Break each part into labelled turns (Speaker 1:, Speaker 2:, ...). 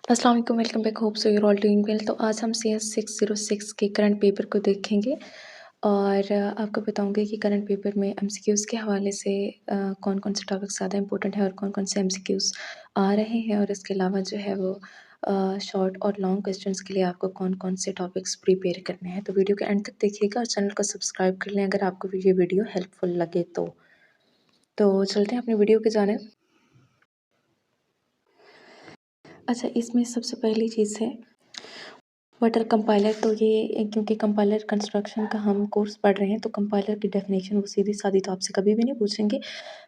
Speaker 1: अस्सलाम वालेकुम, welcome back, hope so you're all doing well. तो आज हम CS 606 के करंट पेपर को देखेंगे और आपको बताऊंगी कि करंट पेपर में एमसीक्यूज़ के हवाले से कौन-कौन से टॉपिक्स ज़्यादा इंपॉर्टेंट है और कौन-कौन से एमसीक्यूज़ आ रहे हैं और इसके अलावा जो है वो शॉर्ट और लॉन्ग क्वेश्चंस के लिए आपको कौन-कौन से टॉपिक्स प्रिपेयर करने हैं। तो वीडियो के एंड तक देखिएगा और चैनल को सब्सक्राइब कर लें अगर आपको ये वीडियो हेल्पफुल लगे तो। तो चलते हैं अपनी वीडियो की जानिब। अच्छा, इसमें सबसे पहली चीज़ है वाटर कंपाइलर। तो ये क्योंकि कंपाइलर कंस्ट्रक्शन का हम कोर्स पढ़ रहे हैं तो कंपाइलर की डेफिनेशन वो सीधी-सादी तो आपसे कभी भी नहीं पूछेंगे।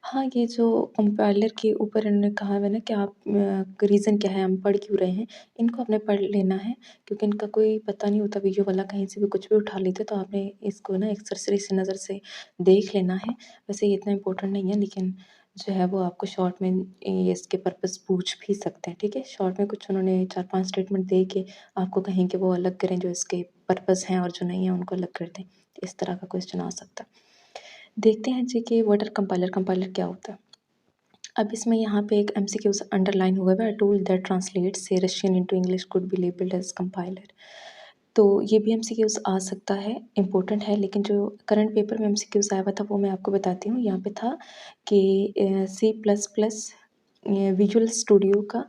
Speaker 1: हाँ, ये जो कंपाइलर के ऊपर इन्होंने कहा है ना कि आप रीज़न क्या है, हम पढ़ क्यों रहे हैं, इनको आपने पढ़ लेना है क्योंकि इनका कोई पता नहीं होता। वीडियो वाला कहीं से भी कुछ भी उठा लेते तो आपने इसको ना एक सरसरी सी नज़र से देख लेना है। वैसे ये इतना इम्पोर्टेंट नहीं है लेकिन जो है वो आपको शॉर्ट में ये इसके पर्पस पूछ भी सकते हैं, ठीक है? शॉर्ट में कुछ उन्होंने 4-5 स्टेटमेंट दे के आपको कहें कि वो अलग करें, जो इसके पर्पस हैं और जो नहीं है उनको अलग कर दें। इस तरह का क्वेश्चन आ सकता है। देखते हैं जी कि वाटर कंपाइलर कंपाइलर क्या होता है। अब इसमें यहाँ पे एक एमसीक्यूज़ अंडरलाइन हुआ है, अ टूल दैट ट्रांसलेट्स से Russian into English could be labelled as compiler. तो ये भी एमसीक्यूज़ आ सकता है, इम्पोर्टेंट है, लेकिन जो करंट पेपर में एमसीक्यूज़ आया हुआ था वो मैं आपको बताती हूँ। यहाँ पे था कि C plus plus Visual Studio का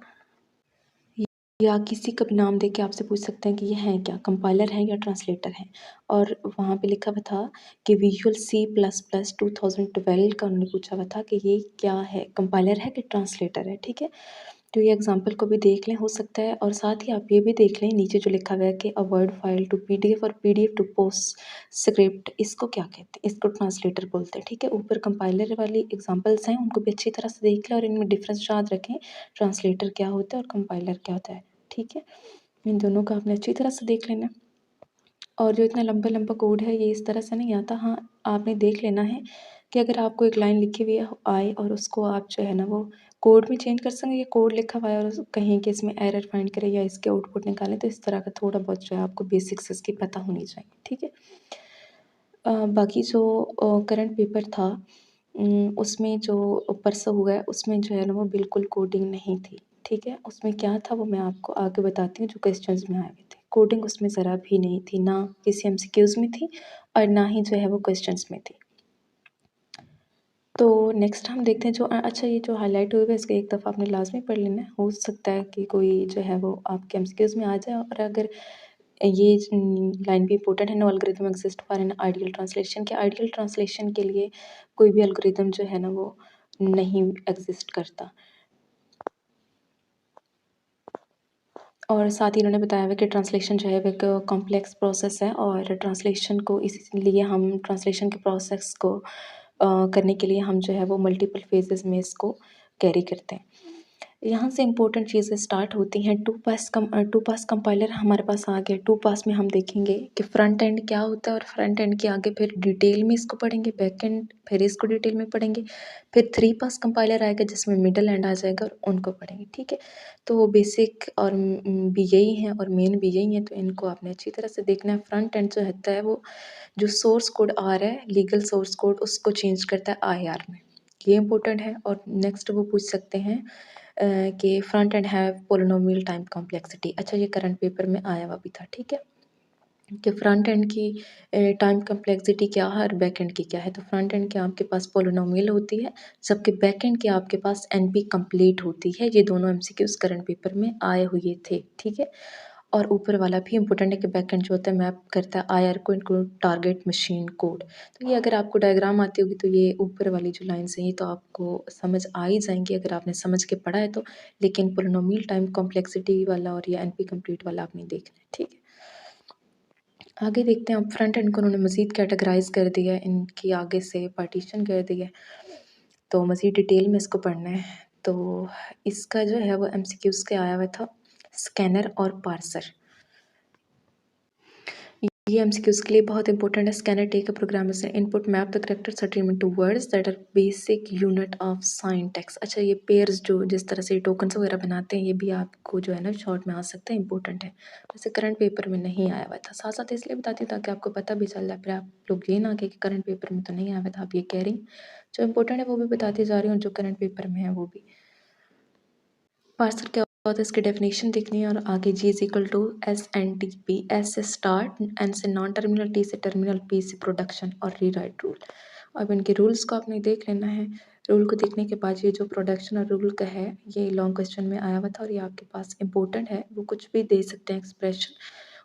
Speaker 1: या किसी का भी नाम देके आपसे पूछ सकते हैं कि ये हैं क्या, कंपाइलर हैं या ट्रांसलेटर हैं। और वहाँ पे लिखा हुआ था कि विजुअल सी प्लस प्लस 2012 का उन्होंने पूछा हुआ था कि ये क्या है, कंपाइलर है कि ट्रांसलेटर है, ठीक है। तो ये एग्जांपल को भी देख लें, हो सकता है। और साथ ही आप ये भी देख लें नीचे जो लिखा हुआ है कि a word file to PDF और पीडीएफ टू पोस्ट स्क्रिप्ट, इसको क्या कहते हैं, इसको ट्रांसलेटर बोलते हैं, ठीक है। ऊपर कंपाइलर वाली एग्जांपल्स हैं, उनको भी अच्छी तरह से देख लें और इनमें डिफरेंस याद रखें, ट्रांसलेटर क्या होता है और कंपाइलर क्या होता है, ठीक है। इन दोनों को आपने अच्छी तरह से देख लेना है। और जो इतना लंबा-लंबा कोड है ये इस तरह से नहीं आता। हाँ, आपने देख लेना है कि अगर आपको एक लाइन लिखी हुई आए और उसको आप जो है ना वो कोड में चेंज कर सकें, ये कोड लिखा हुआ है और कहीं कि इसमें एरर फाइंड करें या इसके आउटपुट निकालें, तो इस तरह का थोड़ा बहुत जो है आपको बेसिक्स इसकी पता होनी चाहिए, ठीक है। बाकी जो करंट पेपर था उसमें जो परसों हुआ है उसमें जो है ना वो बिल्कुल कोडिंग नहीं थी, ठीक है। उसमें क्या था वो मैं आपको आगे बताती हूँ। जो क्वेश्चंस में आए हुए थे, कोडिंग उसमें ज़रा भी नहीं थी, ना किसी एमसीक्यूज़ में थी और ना ही जो है वो क्वेश्चंस में थी। तो नेक्स्ट हम देखते हैं जो अच्छा, ये जो हाइलाइट हुए हुए इसको एक दफ़ा आपने लाज़मी पढ़ लेना है। हो सकता है कि कोई जो है वो आपके एमसीक्यूज़ में आ जाए। और अगर ये लाइन भी इम्पोर्टेंट है, no algorithm exist for an ideal translation, के आइडियल ट्रांसलेशन के लिए कोई भी एल्गोरिथम जो है ना वो नहीं एग्जिस्ट करता। और साथ ही इन्होंने बताया हुआ कि ट्रांसलेशन जो है वो एक कॉम्प्लेक्स प्रोसेस है और ट्रांसलेशन को इसीलिए हम ट्रांसलेशन के प्रोसेस को करने के लिए हम जो है वो मल्टीपल फेजेस में इसको कैरी करते हैं। यहाँ से इम्पोर्टेंट चीज़ें स्टार्ट होती हैं। टू पास कंपाइलर हमारे पास आ गया। टू पास में हम देखेंगे कि फ्रंट एंड क्या होता है और फ्रंट एंड के आगे फिर डिटेल में इसको पढ़ेंगे, बैक एंड फिर इसको डिटेल में पढ़ेंगे। फिर थ्री पास कंपाइलर आएगा जिसमें मिडल एंड आ जाएगा और उनको पढ़ेंगे, ठीक है। तो बेसिक और भी यही हैं और मेन भी यही हैं, तो इनको आपने अच्छी तरह से देखना है। फ्रंट एंड जो होता है वो जो सोर्स कोड आ रहा है, लीगल सोर्स कोड, उसको चेंज करता है आईआर में, ये इम्पोर्टेंट है। और नेक्स्ट वो पूछ सकते हैं कि front end have polynomial time complexity. अच्छा, ये करंट पेपर में आया हुआ भी था, ठीक है, कि फ्रंट एंड की टाइम कॉम्प्लेक्सिटी क्या है और बैक एंड की क्या है। तो फ्रंट एंड की आपके पास पोलिनोमियल होती है, जबकि बैक एंड की आपके पास एनपी कंप्लीट होती है। ये दोनों एमसीक्यूज करंट पेपर में आए हुए थे, ठीक है। और ऊपर वाला भी इम्पोर्टेंट है कि बैक एंड जो होता है मैप करता है आईआर को इनको टारगेट मशीन कोड। तो ये अगर आपको डायग्राम आती होगी तो ये ऊपर वाली जो लाइन्स हैं ये तो आपको समझ आ ही जाएंगी अगर आपने समझ के पढ़ा है तो। लेकिन पोलिनोमियल टाइम कॉम्प्लेक्सिटी वाला और ये एनपी कंप्लीट वाला आपने देखना है, ठीक है। आगे देखते हैं। अब फ्रंट एंड को उन्होंने मज़ीद कैटेगराइज़ कर दिया है, इनकी आगे से पार्टीशन कर दिया है, तो मज़ीद डिटेल में इसको पढ़ना है। तो इसका जो है वो एमसीक्यूज़ के आया हुआ था, स्कैनर और पार्सर। ये एमसीक्यूज़ के लिए बहुत इंपॉर्टेंट है। Scanner take a program as input map the character settlement into words that are basic unit of syntax. अच्छा, ये पेयर्स जो जिस तरह से टोकन्स वगैरह बनाते हैं ये भी आपको जो है ना शॉर्ट में आ सकता है, इंपॉर्टेंट है। वैसे करंट पेपर में नहीं आया हुआ था, साथ साथ इसलिए बताती हूँ ताकि आपको पता भी चल जाए, फिर आप लोग ये ना कि करंट पेपर में तो नहीं आया हुआ था। आप ये कह रही हैं, जो इंपॉर्टेंट है वो भी बताती जा रही हूँ, जो करंट पेपर में है वो भी। पार्सर क्या तो इसकी डेफिनेशन देखनी है और आगे G is equal to S N T P, S से स्टार्ट, एन से नॉन टर्मिनल, टी से टर्मिनल, पी से प्रोडक्शन और रीराइट रूल। अब इनके रूल्स को आपने देख लेना है। रूल को देखने के बाद ये जो प्रोडक्शन और रूल का है ये लॉन्ग क्वेश्चन में आया हुआ था और ये आपके पास इंपॉर्टेंट है, वो कुछ भी दे सकते हैं एक्सप्रेशन,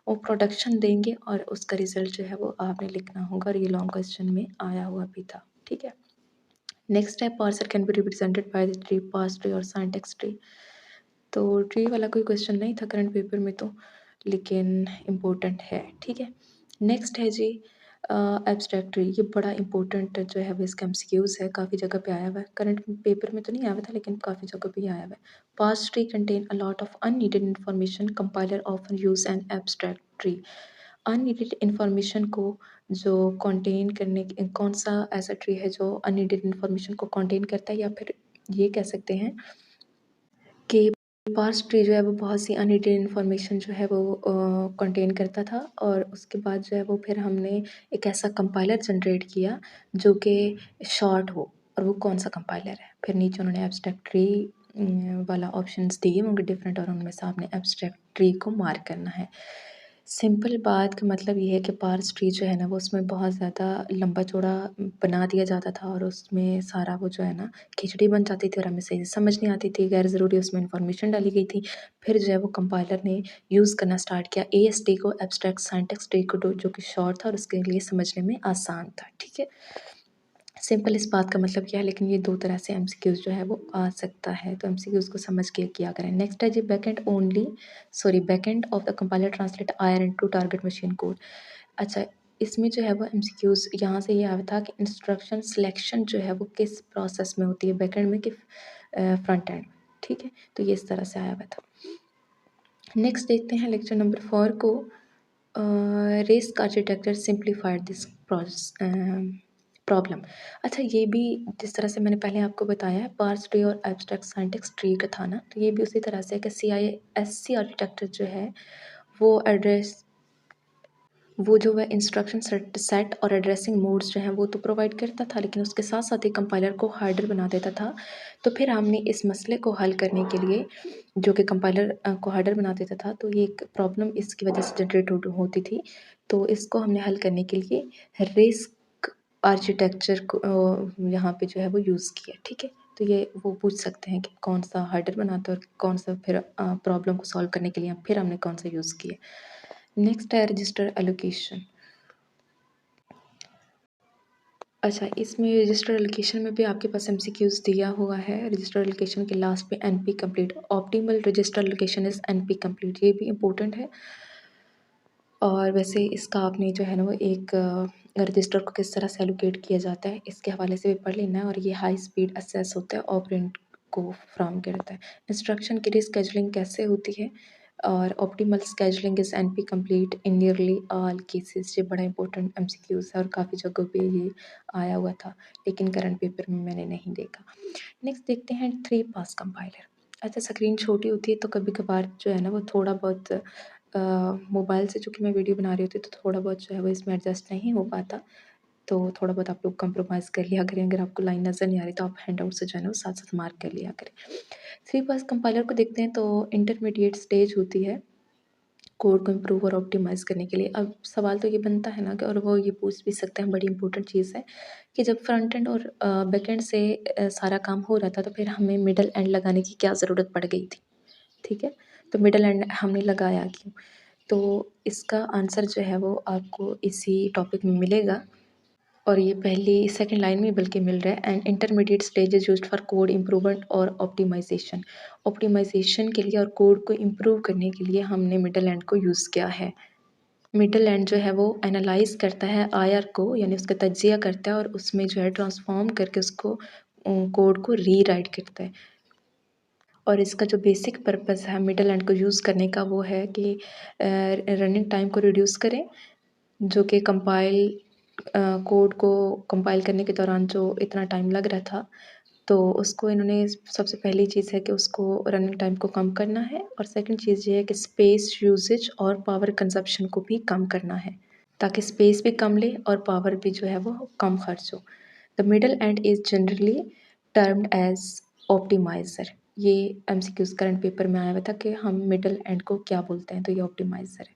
Speaker 1: वो प्रोडक्शन देंगे और उसका रिजल्ट जो है वो आपने लिखना होगा और ये लॉन्ग क्वेश्चन में आया हुआ भी था, ठीक है। नेक्स्ट है parser can be represented by the tree, pass tree और सिंटैक्स ट्री। तो ट्री वाला कोई क्वेश्चन नहीं था करंट पेपर में तो, लेकिन इम्पोर्टेंट है, ठीक है। नेक्स्ट है जी एब्स्ट्रैक्ट ट्री, ये बड़ा इंपॉर्टेंट जो है वो इसका एमसीक्यूज है, काफ़ी जगह पे आया हुआ है, करंट पेपर में तो नहीं आया हुआ था लेकिन काफ़ी जगह पे आया हुआ है। Parse tree contain a lot of unneeded information, compiler often use an abstract tree. Unneeded information को जो कंटेन करने कौन सा ऐसा ट्री है जो अननीडेड इन्फॉर्मेशन को कंटेन करता है, या फिर ये कह सकते हैं कि पार्स ट्री जो है वो बहुत सी अननीडेड इन्फॉर्मेशन जो है वो कंटेन करता था और उसके बाद जो है वो फिर हमने एक ऐसा कंपाइलर जनरेट किया जो कि शॉर्ट हो, और वो कौन सा कंपाइलर है। फिर नीचे उन्होंने एब्स्ट्रैक्ट ट्री वाला ऑप्शंस दिए होंगे डिफरेंट, और उनमें से आपने एब्स्ट्रैक्ट ट्री को मार्क करना है। सिंपल बात का मतलब ये है कि पार्स ट्री जो है ना वो उसमें बहुत ज़्यादा लंबा चौड़ा बना दिया जाता था और उसमें सारा वो जो है ना खिचड़ी बन जाती थी और हमें सही से समझ नहीं आती थी, गैर ज़रूरी उसमें इन्फॉर्मेशन डाली गई थी। फिर जो है वो कंपाइलर ने यूज़ करना स्टार्ट किया एएसटी को, एब्स्ट्रैक्ट सिंटैक्स ट्री को, जो कि शॉर्ट था और उसके लिए समझने में आसान था, ठीक है। सिंपल इस बात का मतलब क्या है, लेकिन ये दो तरह से एमसीक्यूज जो है वो आ सकता है, तो एमसीक्यूज को समझ के किया करें। नेक्स्ट है जी backend of the compiler translate IR into target machine code. अच्छा, इसमें जो है वो एमसीक्यूज यहाँ से ये आया था कि इंस्ट्रक्शन सिलेक्शन जो है वो किस प्रोसेस में होती है, बैकएंड में कि फ्रंट एंड, ठीक है। तो ये इस तरह से आया हुआ था। नेक्स्ट देखते हैं लेक्चर नंबर 4 को, risk architecture simplified this problem. अच्छा, ये भी जिस तरह से मैंने पहले आपको बताया है पार्स ट्री और एब्स्ट्रैक्ट सिंटैक्स ट्री का था ना, तो ये भी उसी तरह से है कि CISC आर्किटेक्चर जो है वो जो है इंस्ट्रक्शन सेट और एड्रेसिंग मोड्स जो हैं वो तो प्रोवाइड करता था, लेकिन उसके साथ साथ ही कंपाइलर को हार्डर बना देता था। तो फिर हमने इस मसले को हल करने के लिए, जो कि कंपाइलर को हार्डर बना देता था, तो ये एक प्रॉब्लम इसकी वजह से जनरेट होती थी। तो इसको हमने हल करने के लिए रिस्क आर्किटेक्चर को यहाँ पे जो है वो यूज़ किया, ठीक है। तो ये वो पूछ सकते हैं कि कौन सा हार्डर बनाता है और कौन सा फिर प्रॉब्लम को सॉल्व करने के लिए फिर हमने कौन सा यूज़ किया। नेक्स्ट है रजिस्टर एलोकेशन। अच्छा, इसमें रजिस्टर एलोकेशन में भी आपके पास एमसीक्यूज दिया हुआ है। रजिस्टर एलोकेशन के लास्ट पे NP complete, optimal register allocation is NP complete, ये भी इम्पोर्टेंट है। और वैसे इसका आपने जो है ना वो एक रजिस्टर को किस तरह से एलोकेट किया जाता है इसके हवाले से भी पढ़ लेना है, और ये हाई स्पीड असेस होता है, ऑपरेंड को फ्राम करता है। इंस्ट्रक्शन की रिस्केजुलिंग कैसे होती है, और optimal scheduling is NP complete in nearly all cases, ये बड़ा इंपॉर्टेंट एमसीक्यूज है और काफ़ी जगहों पे ये आया हुआ था, लेकिन करंट पेपर में मैंने नहीं देखा। नेक्स्ट देखते हैं 3 पास कंपाइलर। अच्छा, स्क्रीन छोटी होती है तो कभी कभार जो है ना वो थोड़ा बहुत मोबाइल से चूँकि मैं वीडियो बना रही होती तो थोड़ा बहुत जो है वो इसमें एडजस्ट नहीं हो पाता, तो थोड़ा बहुत आप लोग कंप्रोमाइज़ कर लिया करें। अगर आपको लाइन नज़र नहीं आ रही तो आप हैंड आउट से जो है ना वो साथ-साथ मार्क कर लिया करें। 3 पास कंपाइलर को देखते हैं तो इंटरमीडिएट स्टेज होती है कोड को इम्प्रूव और ऑप्टिमाइज़ करने के लिए। अब सवाल तो ये बनता है ना कि, और वो ये पूछ भी सकते हैं, बड़ी इंपॉर्टेंट चीज़ है कि जब फ्रंट एंड और बैक एंड से सारा काम हो रहा था तो फिर हमें मिडल एंड लगाने की क्या ज़रूरत पड़ गई थी, ठीक है। तो मिडल एंड हमने लगाया क्यों? तो इसका आंसर जो है वो आपको इसी टॉपिक में मिलेगा, और ये पहली सेकंड लाइन में बल्कि मिल रहा है। And intermediate stage is used for code improvement और ऑप्टिमाइजेशन। ऑप्टिमाइजेशन के लिए और कोड को इम्प्रूव करने के लिए हमने मिडल एंड को यूज़ किया है। मिडल एंड जो है वो एनालाइज़ करता है आईआर को, यानी उसका तज्ज़िया करता है और उसमें जो है ट्रांसफ़ॉर्म करके उसको कोड को रीराइट करता है। और इसका जो बेसिक पर्पस है मिडल एंड को यूज़ करने का वो है कि रनिंग टाइम को रिड्यूस करें, जो कि कोड को कंपाइल करने के दौरान जो इतना टाइम लग रहा था, तो उसको इन्होंने सबसे पहली चीज़ है कि उसको रनिंग टाइम को कम करना है, और सेकंड चीज़ ये है कि स्पेस यूसेज और पावर कंजप्शन को भी कम करना है, ताकि स्पेस भी कम ले और पावर भी जो है वो कम खर्च हो। The middle end is generally termed as optimizer. ये एमसीक्यूज़ करंट पेपर में आया हुआ था कि हम मिडल एंड को क्या बोलते हैं, तो ये ऑप्टिमाइज़र है।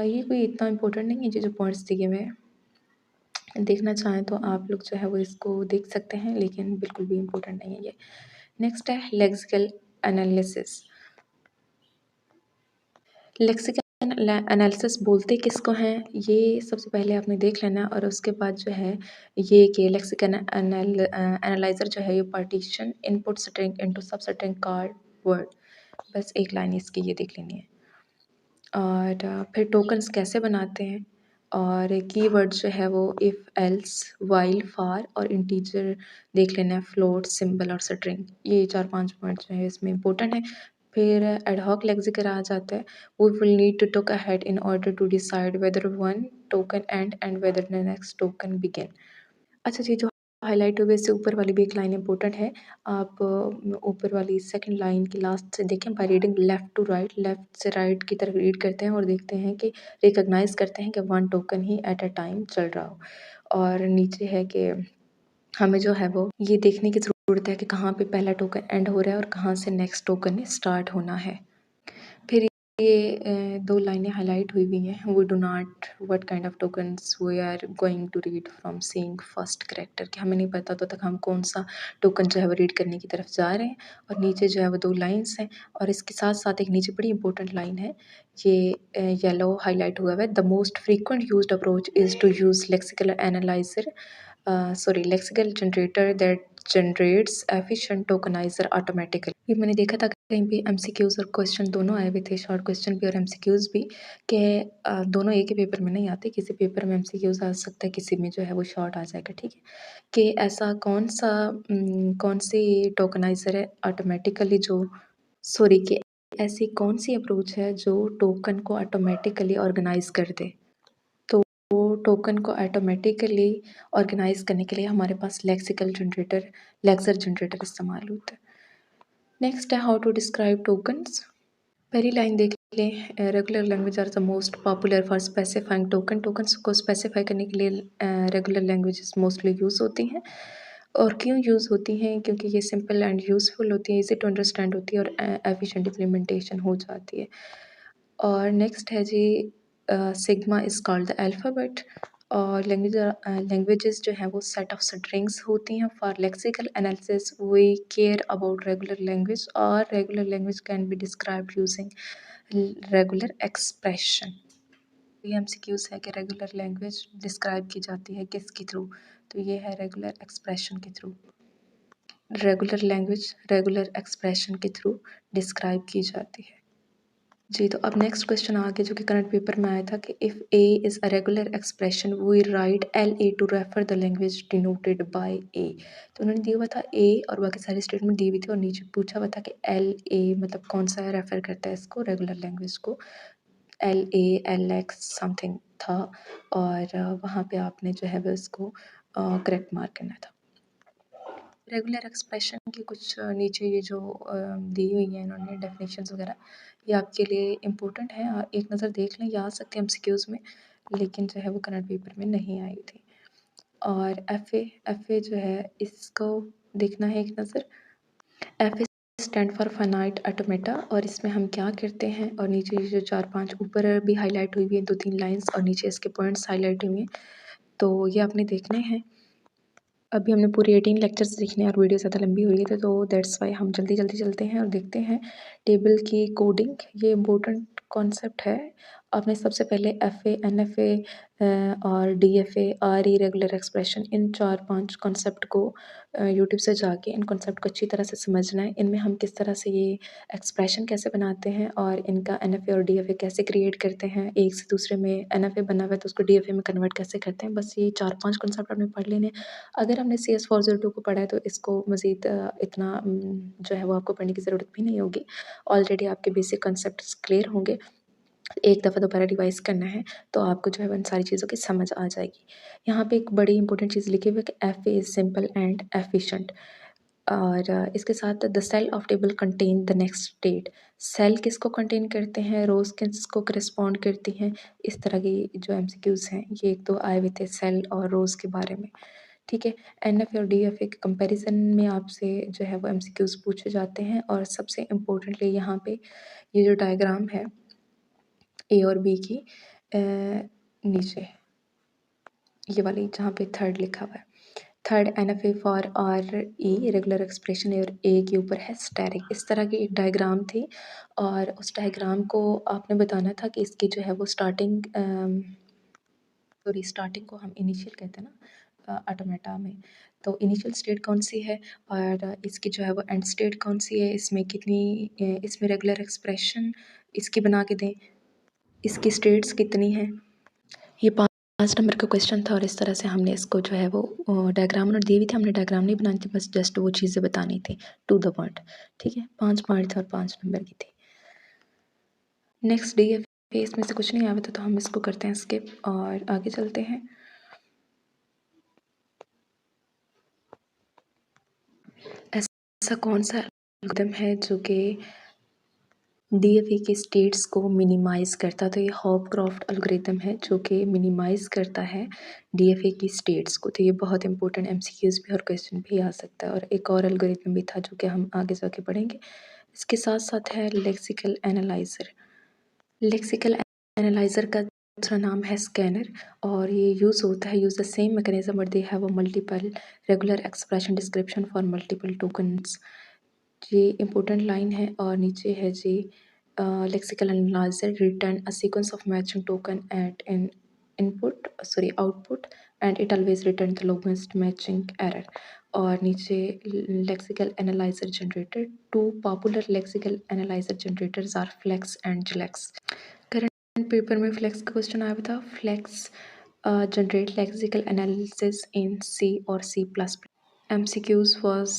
Speaker 1: ये कोई इतना इम्पोर्टेंट नहीं है, ये जो पॉइंट्स दिए हुए हैं। देखना चाहें तो आप लोग जो है वो इसको देख सकते हैं, लेकिन बिल्कुल भी इम्पोर्टेंट नहीं है ये। नेक्स्ट है लेक्सिकल एनालिसिस। लेक्सिकल एनालिसिस बोलते किसको हैं, ये सबसे पहले आपने देख लेना और उसके बाद जो है ये कि लेक्सिकल एनालाइज़र जो है ये पार्टीशन इनपुट स्ट्रिंग इनटू सब स्ट्रिंग कॉल्ड वर्ड, बस एक लाइन इसकी ये देख लेनी है। और फिर टोकन्स कैसे बनाते हैं और कीवर्ड जो है वो इफ़ एल्स व्हाइल फॉर और इंटीजर देख लेना है, फ्लोट सिंबल और स्ट्रिंग, ये 4-5 पॉइंट जो है इसमें इम्पोर्टेंट है। फिर एडहॉक लेक्सिकल आ जाता है, we will need to took ahead in order to decide whether one token and whether the next token begin. अच्छा जी, जो हाइलाइट हुए इससे ऊपर वाली भी एक लाइन इम्पोर्टेंट है। आप ऊपर वाली सेकंड लाइन की लास्ट से देखें, by reading left to right, left से राइट की तरफ रीड करते हैं और देखते हैं कि रिकॉग्नाइज़ करते हैं कि one token he at a time चल रहा हो। और नीचे है कि हमें जो है वो ये देखने की ज़रूरत है कि कहाँ पे पहला टोकन एंड हो रहा है और कहाँ से नेक्स्ट टोकन स्टार्ट होना है। फिर ये 2 लाइनें हाइलाइट हुई हैं, we do not what kind of tokens we are going to read from seeing first character, कि हमें नहीं पता तो तक हम कौन-सा टोकन जो है वो रीड करने की तरफ जा रहे हैं। और नीचे जो है वो 2 लाइन्स हैं और इसके साथ-साथ एक नीचे बड़ी इंपॉर्टेंट लाइन है, ये येलो हाइलाइट हुआ है, the most frequent used approach is to use lexical analyzer lexical generator that generates efficient tokenizer automatically. ये मैंने देखा था कहीं पे एमसीक्यूज़ और क्वेश्चन दोनों आए हुए थे, शॉर्ट क्वेश्चन भी और एमसीक्यूज़ भी, कि दोनों एक ही पेपर में नहीं आते, किसी पेपर में एमसीक्यूज़ आ सकता है, किसी में जो है वो शॉर्ट आ जाएगा, ठीक है? कि ऐसा कौन-सी टोकनाइज़र है ऑटोमैटिकली जो सॉरी कि ऐसी कौन-सी अप्रोच है जो टोकन को ऑटोमैटिकली ऑर्गनाइज़ कर दे? तो टोकन को ऑटोमैटिकली ऑर्गनाइज़ करने के लिए हमारे पास लेक्सर जनरेटर इस्तेमाल होता है। नेक्स्ट है हाउ टू डिस्क्राइब टोकन्स। पहली लाइन देख लें, regular language are the most popular for specifying tokens को स्पेसिफाई करने के लिए रेगुलर लैंग्वेजेस मोस्टली यूज़ होती हैं। और क्यों यूज़ होती हैं, क्योंकि ये सिंपल एंड यूज़फुल होती है, इजी टू अंडरस्टैंड होती है और एफिशिएंट इम्प्लीमेंटेशन हो जाती है। और नेक्स्ट है जी sigma is called the alphabet. और लैंग्वेजेस जो हैं वो सेट ऑफ स्ट्रिंग्स होती हैं। For lexical analysis we care about regular language और regular language can be described using regular expression. ये एमसीक्यूज़ है कि रेगुलर लैंग्वेज डिस्क्राइब की जाती है किसके थ्रू, तो ये है रेगुलर एक्सप्रेशन के through. Regular language regular expression के थ्रू डिस्क्राइब की जाती है जी। तो अब नेक्स्ट क्वेश्चन आ गया जो कि करंट पेपर में आया था कि if A is a regular expression we write L A to refer the language denoted by A. तो उन्होंने दिया हुआ था ए और बाकी सारी स्टेटमेंट दी हुई थी और नीचे पूछा हुआ था कि एल ए मतलब कौन सा रेफर करता है इसको, रेगुलर लैंग्वेज को। L A L x something था और वहाँ पे आपने जो है वो इसको करेक्ट मार्क करना था। रेगुलर एक्सप्रेशन की कुछ नीचे ये जो दी हुई हैं इन्होंने डेफिनेशंस वगैरह, ये आपके लिए इम्पोर्टेंट है, एक नज़र देख लें, ये आ सकते हैं एमसीक्यूज़ में, लेकिन जो है वो करंट पेपर में नहीं आई थी। और एफ ए जो है इसको देखना है एक नज़र। F A stand for finite automata और इसमें हम क्या करते हैं, और नीचे ये जो 4-5 ऊपर भी हाईलाइट हुई हुई है 2-3 लाइन्स और नीचे इसके पॉइंट्स हाईलाइट हुए हैं, तो ये आपने देखने हैं। अभी हमने पूरे 18 लेक्चर्स देखने हैं और वीडियो ज़्यादा लंबी हो रही है, तो दैट्स वाई हम जल्दी चलते हैं और देखते हैं टेबल की कोडिंग। ये इम्पोर्टेंट कॉन्सेप्ट है। आपने सबसे पहले F A N F A और D F A R E regular expression, इन 4-5 कॉन्सेप्ट को यूट्यूब से जाके इन कॉन्सेप्ट को अच्छी तरह से समझना है। इनमें हम किस तरह से ये एक्सप्रेशन कैसे बनाते हैं और इनका एन एफ ए और डी एफ ए कैसे क्रिएट करते हैं, एक से दूसरे में एन एफ ए बना हुआ है तो उसको डी एफ ए में कन्वर्ट कैसे करते हैं, बस ये 4-5 कॉन्सेप्ट आपने पढ़ लेने हैं। अगर हमने CS402 को पढ़ा है तो इसको मज़ीद इतना जो है वो आपको पढ़ने की ज़रूरत भी नहीं होगी। ऑलरेडी आपके बेसिक कॉन्सेप्ट्स क्लियर होंगे। एक दफ़ा दोबारा रिवाइज़ करना है तो आपको जो है वो इन सारी चीज़ों की समझ आ जाएगी। यहाँ पे एक बड़ी इंपॉर्टेंट चीज़ लिखी हुई है कि F is simple and efficient. और इसके साथ the cell of table contain the next state. Cell किसको कंटेन करते हैं, रोज़ किसको करस्पॉन्ड करती हैं, इस तरह की जो एमसीक्यूज़ हैं ये 1-2 आए हुए थे सेल और रोज़ के बारे में। ठीक है। एनएफए और डीएफए के कंपैरिजन में आपसे जो है वो एमसीक्यूज़ पूछे जाते हैं और सबसे इम्पोर्टेंटली यहाँ पे ये जो डायग्राम है ए और बी की नीचे ये वाली जहाँ पे थर्ड लिखा हुआ है, third NFA for are E regular expression और ए के ऊपर है स्टेरिक। इस तरह की एक डायग्राम थी और उस डायग्राम को आपने बताना था कि इसकी जो है वो स्टार्टिंग को हम इनिशियल कहते हैं ना ऑटोमेटा में, तो इनिशियल स्टेट कौन सी है और इसकी जो है वो एंड स्टेट कौन सी है, इसमें कितनी इसमें रेगुलर एक्सप्रेशन इसकी बना के दें, इसकी स्टेट्स कितनी हैं। ये 5 नंबर का क्वेश्चन था और इस तरह से हमने इसको जो है वो डायग्राम उन्होंने दी हुई थी, हमने डायग्राम नहीं बनानी थी, बस जस्ट वो चीज़ें बतानी थी टू द पॉइंट। ठीक है, 5 पॉइंट थे और 5 नंबर की थी। नेक्स्ट डीएफए इसमें से कुछ नहीं आया था तो हम इसको करते हैं स्किप और आगे चलते हैं। ऐसा कौन सा एल्गोरिथम है जो कि डीएफए की स्टेट्स को मिनिमाइज़ करता, तो ये हॉपक्रॉफ्ट एल्गोरिथम है जो कि मिनिमाइज़ करता है डीएफए की स्टेट्स को। तो ये बहुत इंपॉर्टेंट एमसीक्यूज़ भी और क्वेश्चन भी आ सकता है। और एक और एल्गोरिथम भी था जो कि हम आगे जाके पढ़ेंगे। इसके साथ साथ है लेक्सिकल एनालाइज़र। लेक्सिकल एनालाइज़र का दूसरा नाम है स्कैनर और ये यूज़ होता है use the same mechanism but they have a multiple regular expression description for multiple tokens. ये इम्पोर्टेंट लाइन है और नीचे है जी lexical analyser return a sequence of matching token at an output and it always return the lowest matching error. और नीचे lexical analyser generator, two popular lexical analyser generators are flex and JLex. Current paper में flex का question आया था। Flex generate lexical analysis in सी और C++। MCQs was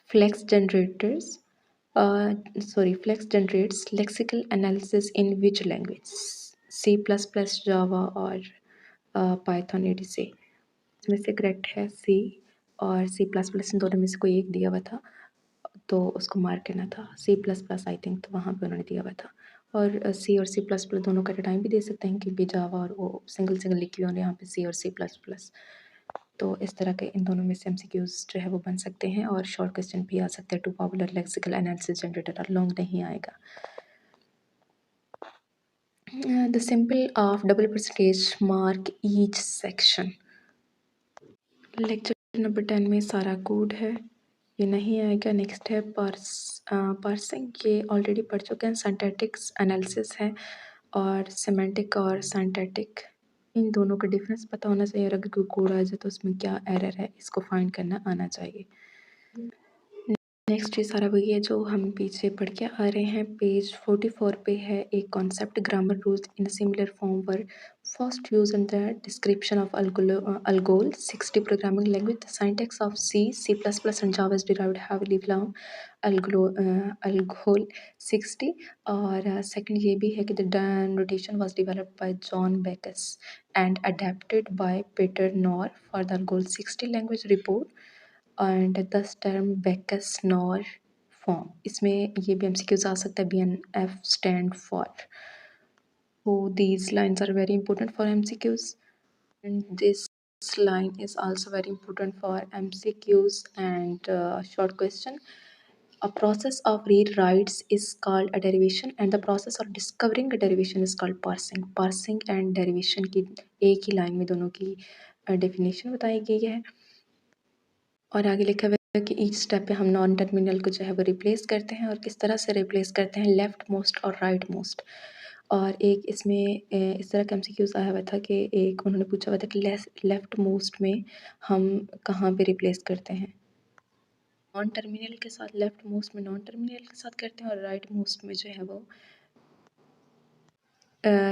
Speaker 1: Flex generators. Flex generates lexical analysis in which language? C++, Java और Python etc. इसमें से correct है C और C++, इन दोनों में से कोई एक दिया हुआ था तो उसको मार्क करना था। C++ आई थिंक तो वहाँ पे उन्होंने दिया हुआ था। और C और C++ दोनों का टाइम भी दे सकते हैं क्योंकि जावा और वो सिंगल लिखी हुई है यहाँ पे C और C++। तो इस तरह के इन दोनों में से एमसीक्यूज़ जो है वो बन सकते हैं और शॉर्ट क्वेश्चन भी आ सकते हैं। Two popular lexical analysis generator और लॉन्ग नहीं आएगा। The simple of double percentage mark each section. Lecture number 10 में सारा कोड है, ये नहीं आएगा। नेक्स्ट है पार्सिंग, ये ऑलरेडी पढ़ चुके हैं। सिंटैक्टिक्स एनालिसिस है और सिमेंटिक और सिंटैक्टिक इन दोनों का डिफरेंस पता होना चाहिए और अगर कोई कोड आ जाए तो उसमें क्या एरर है इसको फाइंड करना आना चाहिए। नेक्स्ट ये सारा वही है जो हम पीछे पढ़ के आ रहे हैं। पेज 44 पे है एक concept grammar rules in similar form were first use in the description of Algol 60 programming language. The syntax of C++ and Java is derived heavily from Algol 60। और सेकंड ये भी है कि the notation was developed by John Backus and adapted by Peter Naur for the Algol 60 language report and thus term Backus Naur form. इसमें ये भी MCQs आ सकता है BNF stand for. So these lines are very important for MCQs and this line is also very important for MCQs and short question. A process of rewrites is called a derivation and the process of discovering a derivation is called parsing. Parsing and derivation की एक ही line में दोनों की definition बताई गई है और आगे लिखा हुआ है कि ईच स्टेप पे हम नॉन टर्मिनल को जो है वो रिप्लेस करते हैं और किस तरह से रिप्लेस करते हैं, लेफ्ट मोस्ट और राइट मोस्ट। और एक इसमें इस तरह का एमसीक्यूज आया हुआ था कि एक उन्होंने पूछा हुआ था कि लेफ्ट मोस्ट में हम कहाँ पे रिप्लेस करते हैं। नॉन टर्मिनल के साथ, लेफ्ट मोस्ट में नॉन टर्मिनल के साथ करते हैं और राइट मोस्ट में जो है वो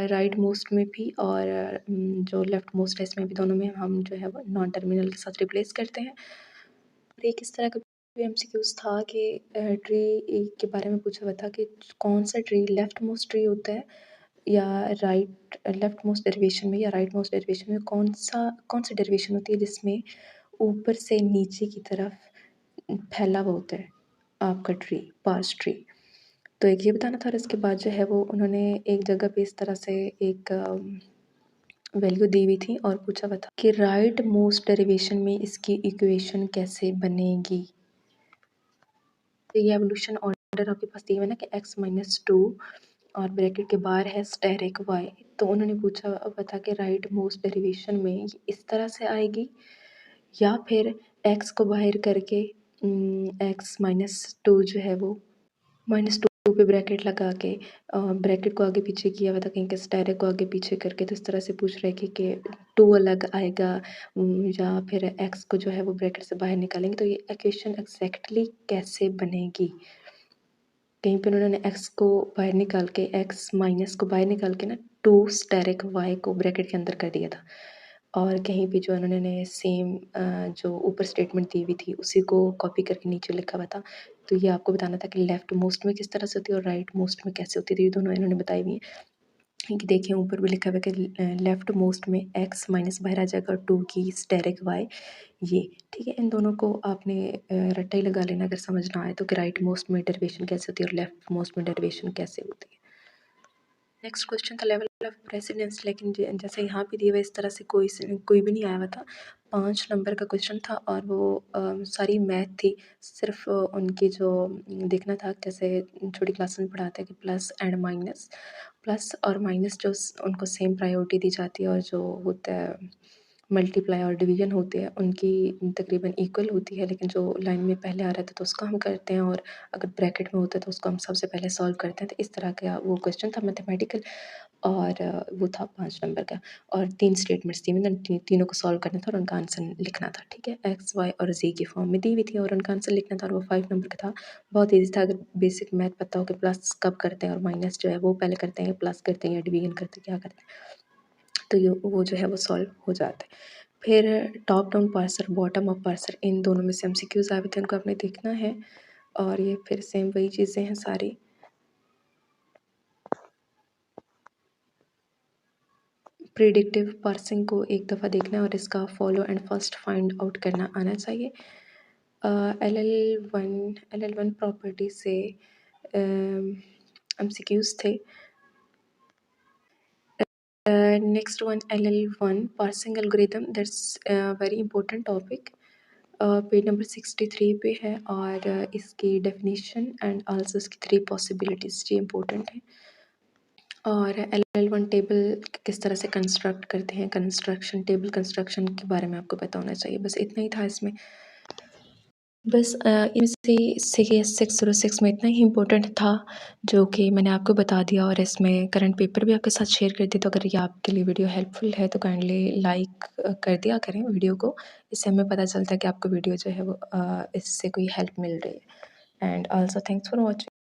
Speaker 1: राइट मोस्ट में भी और जो लेफ्ट मोस्ट है इसमें भी, दोनों में हम जो है वो नॉन टर्मिनल के साथ रिप्लेस करते हैं। एक इस तरह का भी एमसीक्यूज था कि ट्री के बारे में पूछा हुआ था कि कौन सा ट्री लेफ्ट मोस्ट ट्री होता है या लेफ्ट मोस्ट डेरिवेशन में या राइट मोस्ट डेरिवेशन में कौन सी डेरिवेशन होती है जिसमें ऊपर से नीचे की तरफ फैला हुआ होता है आपका ट्री, पार्स ट्री। तो एक ये बताना था और इसके बाद जो है वो उन्होंने एक जगह पे इस तरह से एक वैल्यू दी हुई थी और पूछा हुआ था कि राइट मोस्ट डेरिवेशन में इसकी इक्वेशन कैसे बनेगी। तो ये एवोल्यूशन ऑर्डर आपके पास दिया हुआ है ना कि x-2 और ब्रैकेट के बाहर है स्टेरिक y। तो उन्होंने पूछा हुआ था कि राइट मोस्ट डेरिवेशन में ये इस तरह से आएगी या फिर x को बाहर करके x-2 जो है वो -2 पे ब्रैकेट लगा के ब्रैकेट को आगे पीछे किया हुआ था, कहीं के स्टेरिक को आगे पीछे करके। तो इस तरह से पूछ रहे कि 2 अलग आएगा या फिर x को जो है वो ब्रैकेट से बाहर निकालेंगे। तो ये इक्वेशन एग्जैक्टली कैसे बनेगी। कहीं पे उन्होंने x को बाहर निकाल के x- को बाहर निकाल के ना 2 स्टेरिक y को ब्रैकेट के अंदर कर दिया था। और कहीं पे जो उन्होंने सेम जो ऊपर स्टेटमेंट दी हुई थी उसी को कॉपी करके नीचे लिखा हुआ था। तो ये आपको बताना था कि लेफ्ट मोस्ट में किस तरह से होती है और राइट मोस्ट में कैसे होती है। तो ये दोनों इन्होंने बताई हुई हैं कि देखिए ऊपर भी लिखा हुआ है कि लेफ्ट मोस्ट में x माइनस बाहर आ जाएगा और 2 की स्टेरिक y ये, ठीक है। इन दोनों को आपने रट्टा ही लगा लेना अगर समझ ना आए तो कि राइट मोस्ट में डेरिवेशन कैसे होती है और लेफ्ट मोस्ट में डेरिवेशन कैसे होती है। नेक्स्ट क्वेश्चन था लेवल ऑफ प्रेसिडेंस, लेकिन जैसे यहाँ पे दिया हुआ इस तरह से कोई भी नहीं आया हुआ था। 5 नंबर का क्वेश्चन था और वो सारी मैथ थी। सिर्फ उनकी जो देखना था जैसे छोटी क्लास में पढ़ाते हैं कि प्लस एंड माइनस, प्लस और माइनस जो उनको सेम प्रायोरिटी दी जाती है और जो होता है मल्टीप्लाई और डिवीजन होते हैं उनकी तकरीबन इक्वल होती है। लेकिन जो लाइन में पहले आ रहा था तो उसका हम करते हैं और अगर ब्रैकेट में होता है तो उसको हम सबसे पहले सॉल्व करते हैं। तो इस तरह का वो क्वेश्चन था मैथमेटिकल और वो था 5 नंबर का और 3 स्टेटमेंट्स थी, मतलब तीनों को सॉल्व करना था और उनका आंसर लिखना था, ठीक है। एक्स वाई और जी की फॉर्म में दी हुई थी और उनका आंसर लिखना था और वो 5 नंबर का था। बहुत ईजी था। अगर बेसिक मैथ पता हो कि प्लस कब करते हैं और माइनस जो है वो पहले करते हैं या प्लस करते हैं या डिवीजन करते हैं क्या करते हैं, तो ये वो जो है वो सॉल्व हो जाता है। फिर top down parser, bottom up parser, इन दोनों में से एमसीक्यूज आए थे, उनको आपने देखना है। और ये फिर सेम वही चीज़ें हैं सारी। प्रिडिक्टिव पार्सिंग को एक दफ़ा देखना है और इसका follow and first find out करना आना चाहिए। LL1 प्रॉपर्टी से एमसीक्यूज थे। Next one LL1 parsing algorithm, that's very important topic. Page number 63 पे है और इसकी डेफिनेशन एंड आल्सो इसकी 3 पॉसिबिलिटीज़ ये इंपॉर्टेंट है। और LL1 टेबल किस तरह से कंस्ट्रक्ट करते हैं, कंस्ट्रक्शन टेबल कंस्ट्रक्शन के बारे में आपको पता होना चाहिए। बस इतना ही था इसमें। बस इनमें से 606 में इतना ही इम्पोर्टेंट था जो कि मैंने आपको बता दिया और इसमें करंट पेपर भी आपके साथ शेयर कर दी। तो अगर ये आपके लिए वीडियो हेल्पफुल है तो काइंडली लाइक कर दिया करें वीडियो को। इससे हमें पता चलता है कि आपको वीडियो जो है वो इससे कोई हेल्प मिल रही है। And also thanks for watching.